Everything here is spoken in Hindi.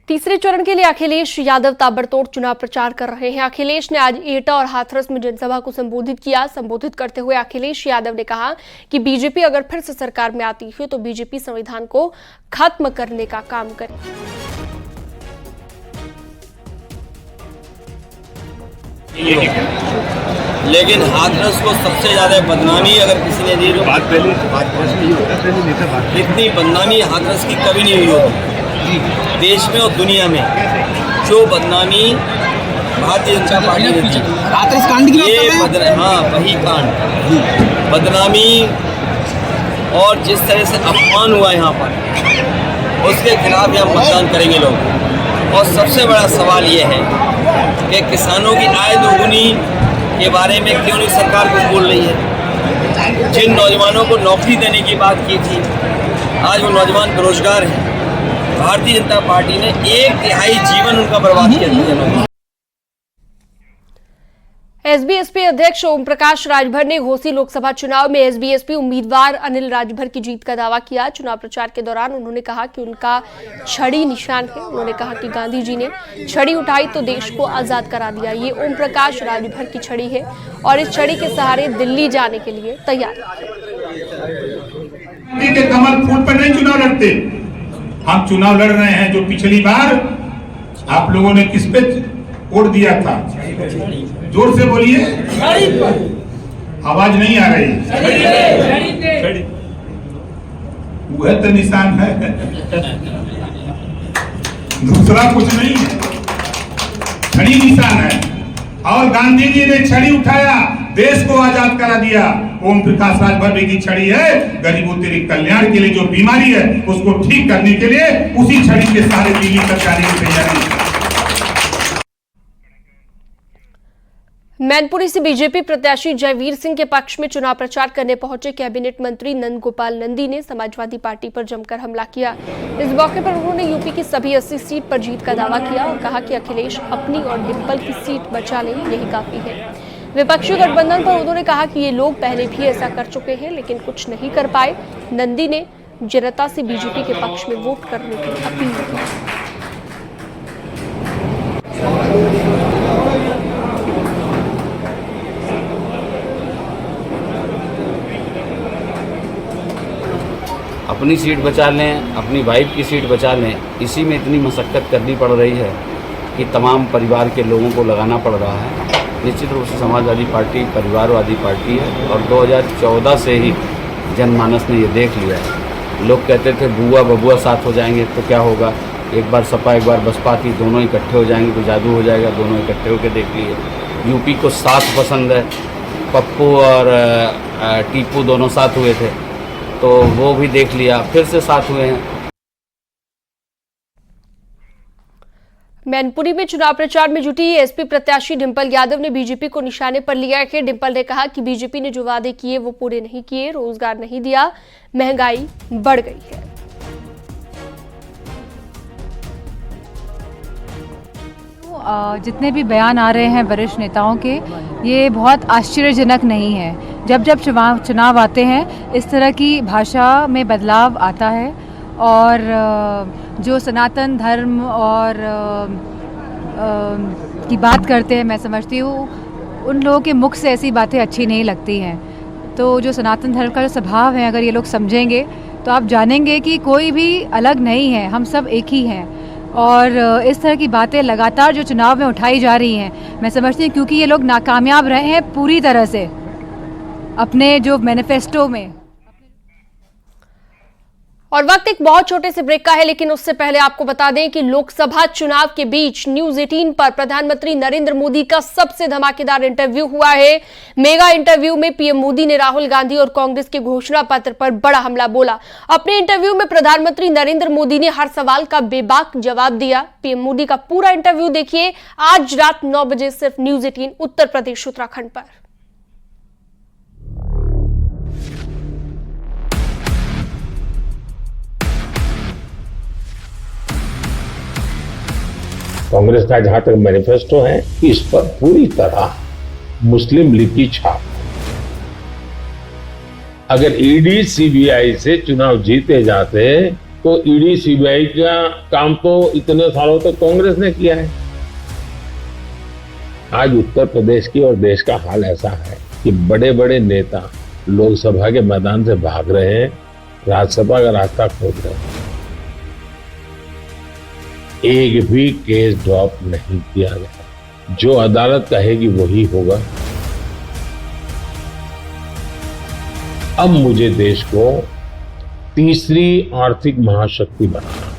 तीसरे चरण के लिए अखिलेश यादव ताबड़तोड़ चुनाव प्रचार कर रहे हैं। अखिलेश ने आज एटा और हाथरस में जनसभा को संबोधित किया। संबोधित करते हुए अखिलेश यादव ने कहा कि बीजेपी अगर फिर से सरकार में आती है तो बीजेपी संविधान को खत्म करने का काम करे। लेकिन हाथरस को सबसे ज्यादा बदनामी अगर किसी ने दी तो इतनी बदनामी हाथरस की कभी नहीं हुई होगी देश में और दुनिया में। जो बदनामी भारतीय जनता पार्टी ने दी, हाथरस कांड की वही कांड, बदनामी और जिस तरह से अपमान हुआ यहाँ पर, उसके खिलाफ यहाँ मतदान करेंगे लोग। और सबसे बड़ा सवाल ये है कि किसानों की आय दोगुनी के बारे में क्यों नहीं सरकार कुछ बोल रही है। जिन नौजवानों को नौकरी देने की बात की थी, आज वो नौजवान बेरोजगार हैं। भारतीय जनता पार्टी ने 1/3 जीवन उनका बर्बाद किया था। एसबीएसपी अध्यक्ष ओम प्रकाश राजभर ने घोसी लोकसभा चुनाव में एसबीएसपी उम्मीदवार अनिल राजभर की जीत का दावा किया। चुनाव प्रचार के दौरान उन्होंने कहा कि उनका छड़ी निशान है। उन्होंने कहा कि गांधी जी ने छड़ी उठाई तो देश को आजाद करा दिया। ये ओम प्रकाश राजभर की छड़ी है और इस छड़ी के सहारे दिल्ली जाने के लिए तैयार है। कमल फूल पर नहीं चुनाव लड़ते, हम चुनाव लड़ रहे हैं जो पिछली बार आप लोगों ने किस पे वोट दिया था। जोर से बोलिए, आवाज नहीं आ रही। वह तो निशान है, दूसरा कुछ नहीं है, छड़ी निशान है। और गांधी जी ने छड़ी उठाया, देश को आजाद करा दिया। ओम प्रकाश राजभर की छड़ी है गरीबों के कल्याण के लिए, जो बीमारी है उसको ठीक करने के लिए उसी छड़ी के सहारे दिल्ली तक जाने की तैयारी। मैनपुरी से बीजेपी प्रत्याशी जयवीर सिंह के पक्ष में चुनाव प्रचार करने पहुंचे कैबिनेट मंत्री नंद गोपाल नंदी ने समाजवादी पार्टी पर जमकर हमला किया। इस मौके पर उन्होंने यूपी की सभी 80 सीट पर जीत का दावा किया और कहा कि अखिलेश अपनी और डिंपल की सीट बचा लें, यही काफी है। विपक्षी गठबंधन पर उन्होंने कहा कि ये लोग पहले भी ऐसा कर चुके हैं लेकिन कुछ नहीं कर पाए। नंदी ने जनता से बीजेपी के पक्ष में वोट करने की अपील की। अपनी सीट बचा लें, अपनी वाइफ की सीट बचा लें, इसी में इतनी मशक्क़त करनी पड़ रही है कि तमाम परिवार के लोगों को लगाना पड़ रहा है। निश्चित रूप से समाजवादी पार्टी परिवारवादी पार्टी है और 2014 से ही जनमानस ने ये देख लिया है। लोग कहते थे बुआ बबुआ साथ हो जाएंगे तो क्या होगा, एक बार सपा एक बार बसपा की दोनों इकट्ठे हो जाएंगे तो जादू हो जाएगा। दोनों इकट्ठे होकर देख लिए। यूपी को साथ पसंद है, पप्पू और टीपू दोनों साथ हुए थे तो वो भी देख लिया, फिर से साथ हुए हैं। मैनपुरी में चुनाव प्रचार में जुटी एसपी प्रत्याशी डिंपल यादव ने बीजेपी को निशाने पर लिया है। डिंपल ने कहा कि बीजेपी ने जो वादे किए वो पूरे नहीं किए, रोजगार नहीं दिया, महंगाई बढ़ गई है। जितने भी बयान आ रहे हैं वरिष्ठ नेताओं के, ये बहुत आश्चर्यजनक नहीं है। जब जब चुनाव आते हैं इस तरह की भाषा में बदलाव आता है और जो सनातन धर्म और की बात करते हैं, मैं समझती हूँ उन लोगों के मुख से ऐसी बातें अच्छी नहीं लगती हैं। तो जो सनातन धर्म का जो स्वभाव है, अगर ये लोग समझेंगे तो आप जानेंगे कि कोई भी अलग नहीं है, हम सब एक ही हैं। और इस तरह की बातें लगातार जो चुनाव में उठाई जा रही हैं, मैं समझती हूँ क्योंकि ये लोग नाकामयाब रहे हैं पूरी तरह से अपने जो मैनिफेस्टो में। और वक्त एक बहुत छोटे से ब्रेक का है, लेकिन उससे पहले आपको बता दें कि लोकसभा चुनाव के बीच न्यूज 18 पर प्रधानमंत्री नरेंद्र मोदी का सबसे धमाकेदार इंटरव्यू हुआ है। मेगा इंटरव्यू में पीएम मोदी ने राहुल गांधी और कांग्रेस के घोषणा पत्र पर बड़ा हमला बोला। अपने इंटरव्यू में प्रधानमंत्री नरेंद्र मोदी ने हर सवाल का बेबाक जवाब दिया। पीएम मोदी का पूरा इंटरव्यू देखिए आज रात 9 बजे सिर्फ न्यूज 18 उत्तर प्रदेश उत्तराखंड पर। कांग्रेस का जहां तक मैनिफेस्टो है, इस पर पूरी तरह मुस्लिम लीग की छाप। अगर ईडी सीबीआई से चुनाव जीते जाते तो ईडी सीबीआई का काम तो इतने सालों तक कांग्रेस ने किया है। आज उत्तर प्रदेश की और देश का हाल ऐसा है कि बड़े बड़े नेता लोकसभा के मैदान से भाग रहे हैं, राज्यसभा का रास्ता खोज रहे हैं। एक भी केस ड्रॉप नहीं किया गया। जो अदालत कहेगी वही होगा। अब मुझे देश को तीसरी आर्थिक महाशक्ति बनाना है।